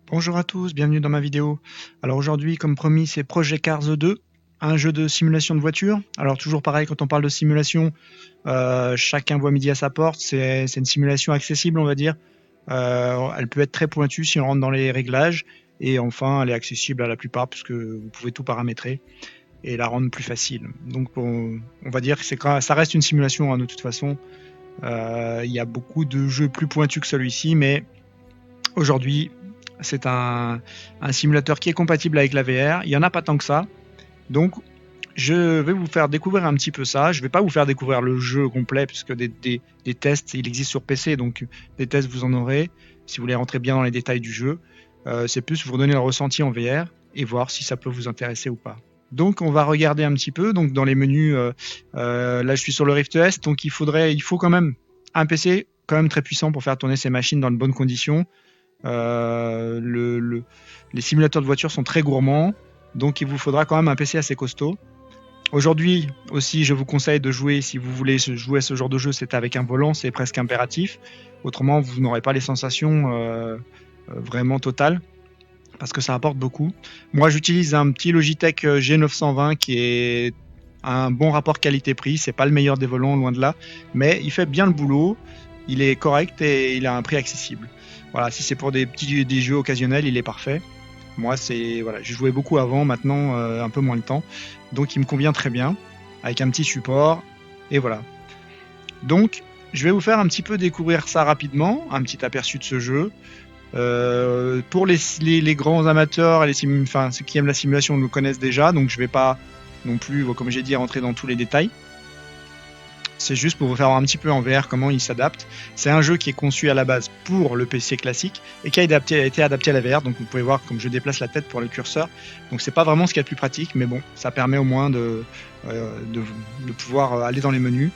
Bonjour à tous, bienvenue dans ma vidéo. Alors aujourd'hui, comme promis, c'est Project Cars 2, un jeu de simulation de voiture. Alors toujours pareil, quand on parle de simulation, chacun voit midi à sa porte. C'est une simulation accessible, on va dire. Elle peut être très pointue si on rentre dans les réglages. Et enfin, elle est accessible à la plupart puisque vous pouvez tout paramétrer et la rendre plus facile. Donc on va dire que ça reste une simulation hein, de toute façon. Il y a beaucoup de jeux plus pointus que celui-ci, mais aujourd'hui, c'est un simulateur qui est compatible avec la VR. Il n'y en a pas tant que ça. Donc, je vais vous faire découvrir un petit peu ça. Je ne vais pas vous faire découvrir le jeu complet, puisque des tests, il existe sur PC. Donc, des tests, vous en aurez. Si vous voulez rentrer bien dans les détails du jeu, c'est plus vous donner le ressenti en VR et voir si ça peut vous intéresser ou pas. Donc, on va regarder un petit peu. Donc, dans les menus, là, je suis sur le Rift S. Donc, il faut quand même un PC quand même très puissant pour faire tourner ces machines dans de bonnes conditions. Les simulateurs de voiture sont très gourmands, donc il vous faudra quand même un PC assez costaud. Aujourd'hui aussi, je vous conseille de jouer, si vous voulez jouer à ce genre de jeu, c'est avec un volant, c'est presque impératif. Autrement, vous n'aurez pas les sensations vraiment totales, parce que ça apporte beaucoup. Moi, j'utilise un petit Logitech G920 qui est un bon rapport qualité-prix. C'est pas le meilleur des volants, loin de là, mais il fait bien le boulot. Il est correct et il a un prix accessible. Voilà, si c'est pour des jeux occasionnels, il est parfait. Moi, voilà, je jouais beaucoup avant, maintenant un peu moins le temps, donc il me convient très bien avec un petit support et voilà. Donc, je vais vous faire un petit peu découvrir ça rapidement, un petit aperçu de ce jeu. Pour les grands amateurs, enfin, ceux qui aiment la simulation le connaissent déjà, donc je ne vais pas non plus, comme j'ai dit, rentrer dans tous les détails. C'est juste pour vous faire voir un petit peu en VR comment il s'adapte. C'est un jeu qui est conçu à la base pour le PC classique et qui a été adapté à la VR. Donc vous pouvez voir comme je déplace la tête pour le curseur. Donc c'est pas vraiment ce qu'il y a de plus pratique, mais bon, ça permet au moins de pouvoir aller dans les menus.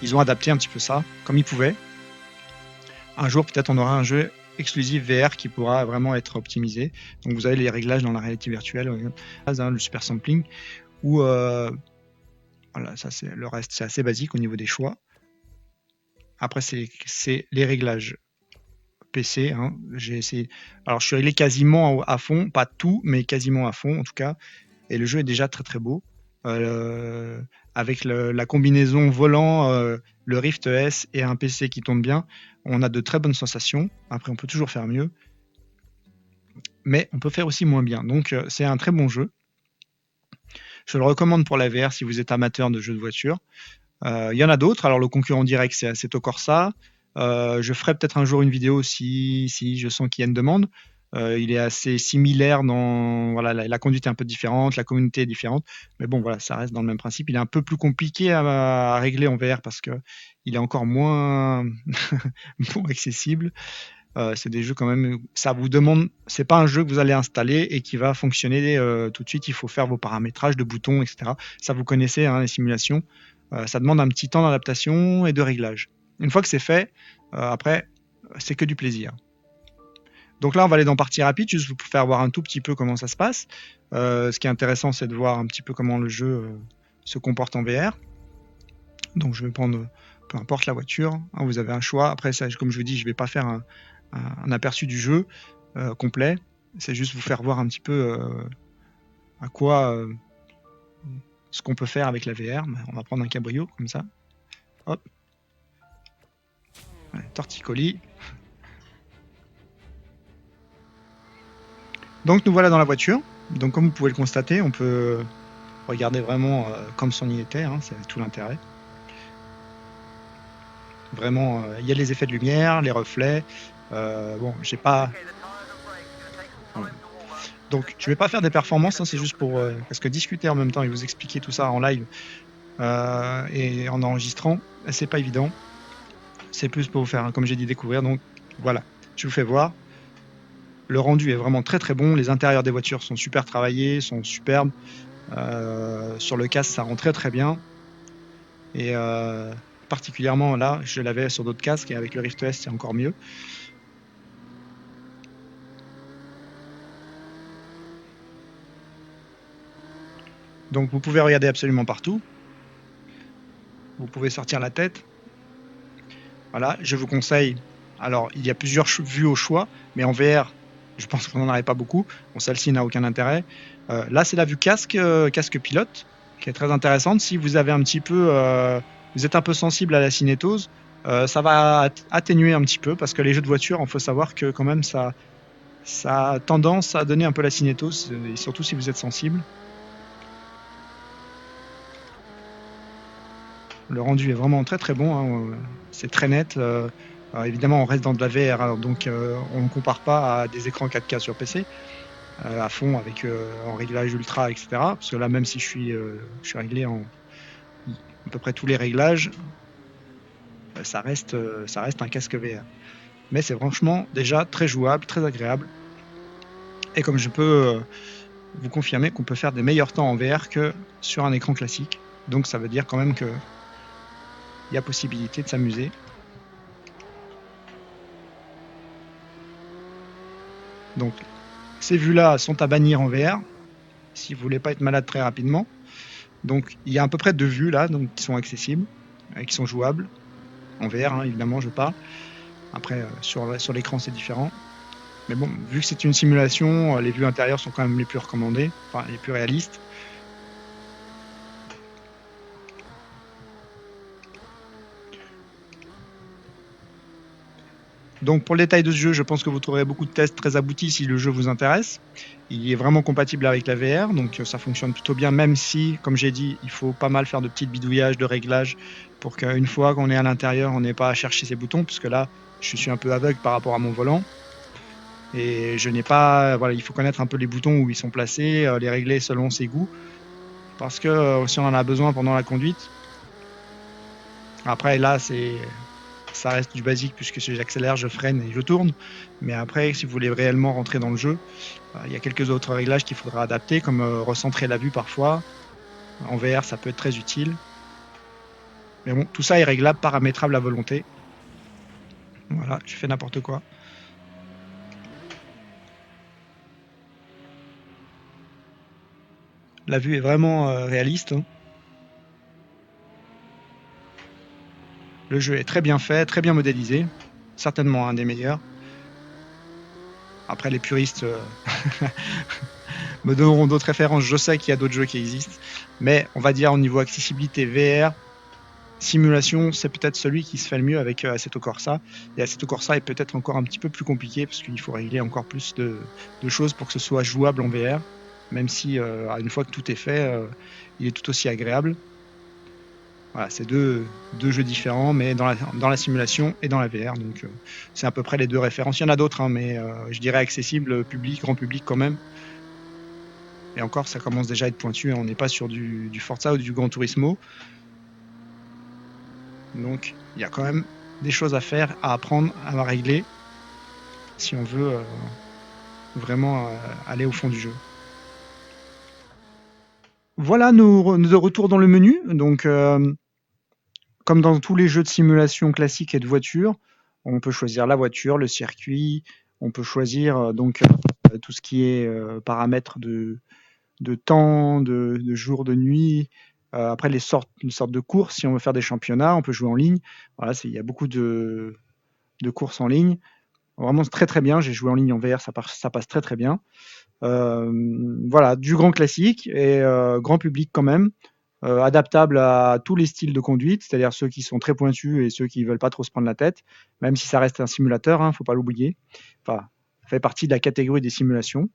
Ils ont adapté un petit peu ça comme ils pouvaient. Un jour peut-être on aura un jeu exclusif VR qui pourra vraiment être optimisé. Donc vous avez les réglages dans la réalité virtuelle, le super sampling, ou voilà, ça c'est le reste, c'est assez basique au niveau des choix. Après, c'est les réglages PC. Hein. J'ai essayé. Alors, je suis réglé quasiment à fond, pas tout, mais quasiment à fond en tout cas. Et le jeu est déjà très très beau. Avec la combinaison volant, le Rift S et un PC qui tourne bien, on a de très bonnes sensations. Après, on peut toujours faire mieux, mais on peut faire aussi moins bien. Donc, c'est un très bon jeu. Je le recommande pour la VR si vous êtes amateur de jeux de voiture. Il y en a d'autres. Alors, le concurrent direct, c'est Assetto Corsa. Je ferai peut-être un jour une vidéo si je sens qu'il y a une demande. Il est assez similaire dans voilà, la conduite est un peu différente, la communauté est différente, mais bon voilà, ça reste dans le même principe. Il est un peu plus compliqué à régler en VR parce que il est encore moins, moins accessible. C'est des jeux quand même, ça vous demande, c'est pas un jeu que vous allez installer et qui va fonctionner tout de suite. Il faut faire vos paramétrages de boutons, etc. Ça vous connaissez hein, les simulations. Ça demande un petit temps d'adaptation et de réglage. Une fois que c'est fait, après, c'est que du plaisir. Donc là, on va aller dans partie rapide, juste pour faire voir un tout petit peu comment ça se passe. Ce qui est intéressant, c'est de voir un petit peu comment le jeu se comporte en VR. Donc je vais prendre, peu importe la voiture, hein, vous avez un choix. Après, ça, comme je vous dis, je ne vais pas faire un aperçu du jeu complet. C'est juste vous faire voir un petit peu à quoi ce qu'on peut faire avec la VR. On va prendre un cabrio comme ça. Hop. Ouais, torticolis. Donc nous voilà dans la voiture. Donc comme vous pouvez le constater, on peut regarder vraiment comme si on y était. Hein, c'est tout l'intérêt. Vraiment, il y a les effets de lumière, les reflets. Bon, j'ai pas. Donc je vais pas faire des performances, hein, c'est juste pour parce que discuter en même temps et vous expliquer tout ça en live et en enregistrant, c'est pas évident. C'est plus pour vous faire, comme j'ai dit, découvrir. Donc voilà, je vous fais voir. Le rendu est vraiment très très bon. Les intérieurs des voitures sont super travaillés, sont superbes. Sur le casque, ça rend très très bien. Et particulièrement là, je l'avais sur d'autres casques et avec le Rift S, c'est encore mieux. Donc vous pouvez regarder absolument partout. Vous pouvez sortir la tête. Voilà, je vous conseille. Alors, il y a plusieurs vues au choix, mais en VR, Je pense qu'on n'en aurait pas beaucoup. Bon, celle-ci n'a aucun intérêt. Là, c'est la vue casque, casque pilote, qui est très intéressante. Si vous avez un petit peu, vous êtes un peu sensible à la cinétose, ça va atténuer un petit peu parce que les jeux de voiture, il faut savoir que quand même ça a tendance à donner un peu la cinétose, et surtout si vous êtes sensible. Le rendu est vraiment très très bon, hein, c'est très net. Alors évidemment, on reste dans de la VR, alors donc on ne compare pas à des écrans 4K sur PC à fond avec en réglage ultra, etc. Parce que là, même si je suis réglé en à peu près tous les réglages, ça reste un casque VR. Mais c'est franchement déjà très jouable, très agréable. Et comme je peux vous confirmer qu'on peut faire des meilleurs temps en VR que sur un écran classique. Donc ça veut dire quand même qu'il y a possibilité de s'amuser. Donc ces vues-là sont à bannir en VR si vous voulez pas être malade très rapidement. Donc il y a à peu près 2 vues là, donc qui sont accessibles, qui sont jouables en VR, hein, évidemment, je parle. Après, sur l'écran, c'est différent. Mais bon, vu que c'est une simulation, les vues intérieures sont quand même les plus recommandées, enfin les plus réalistes. Donc pour le détail de ce jeu, je pense que vous trouverez beaucoup de tests très aboutis si le jeu vous intéresse. Il est vraiment compatible avec la VR, donc ça fonctionne plutôt bien, même si, comme j'ai dit, il faut pas mal faire de petits bidouillages, de réglages, pour qu'une fois qu'on est à l'intérieur, on n'ait pas à chercher ses boutons, puisque là, je suis un peu aveugle par rapport à mon volant. Et je n'ai pas, voilà, il faut connaître un peu les boutons où ils sont placés, les régler selon ses goûts, parce que si on en a besoin pendant la conduite. Après, là, ça reste du basique puisque si j'accélère, je freine et je tourne. Mais après, si vous voulez réellement rentrer dans le jeu, il y a quelques autres réglages qu'il faudra adapter, comme recentrer la vue parfois. En VR, ça peut être très utile. Mais bon, tout ça est réglable, paramétrable à volonté. Voilà, je fais n'importe quoi. La vue est vraiment réaliste, hein. Le jeu est très bien fait, très bien modélisé. Certainement un des meilleurs. Après, les puristes me donneront d'autres références. Je sais qu'il y a d'autres jeux qui existent. Mais on va dire au niveau accessibilité VR, simulation, c'est peut-être celui qui se fait le mieux avec Assetto Corsa. Et Assetto Corsa est peut-être encore un petit peu plus compliqué parce qu'il faut régler encore plus de choses pour que ce soit jouable en VR. Même si, une fois que tout est fait, il est tout aussi agréable. Voilà, c'est deux jeux différents, mais dans la simulation et dans la VR. Donc, c'est à peu près les deux références. Il y en a d'autres, hein, mais je dirais accessible, public, grand public quand même. Et encore, ça commence déjà à être pointu. On n'est pas sur du Forza ou du Gran Turismo. Donc, il y a quand même des choses à faire, à apprendre, à régler, si on veut vraiment aller au fond du jeu. Voilà nos de retour dans le menu. Donc, comme dans tous les jeux de simulation classiques et de voiture, on peut choisir la voiture, le circuit, on peut choisir donc tout ce qui est paramètres de temps, de jour, de nuit. Après, une sorte de course, si on veut faire des championnats, on peut jouer en ligne. Voilà, il y a beaucoup de courses en ligne. Vraiment, c'est très très bien. J'ai joué en ligne en VR, ça passe très très bien. Voilà, du grand classique et grand public quand même, adaptable à tous les styles de conduite, c'est-à-dire ceux qui sont très pointus et ceux qui veulent pas trop se prendre la tête, même si ça reste un simulateur, hein, faut pas l'oublier. Enfin, ça fait partie de la catégorie des simulations.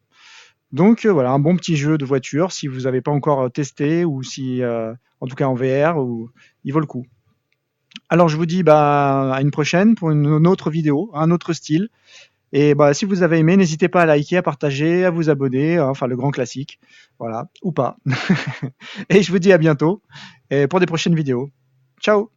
Donc voilà, un bon petit jeu de voiture si vous n'avez pas encore testé ou si, en tout cas en VR, il vaut le coup. Alors je vous dis bah, à une prochaine pour une autre vidéo, un autre style. Et bah, si vous avez aimé, n'hésitez pas à liker, à partager, à vous abonner, enfin le grand classique, voilà, ou pas. Et je vous dis à bientôt et pour des prochaines vidéos. Ciao!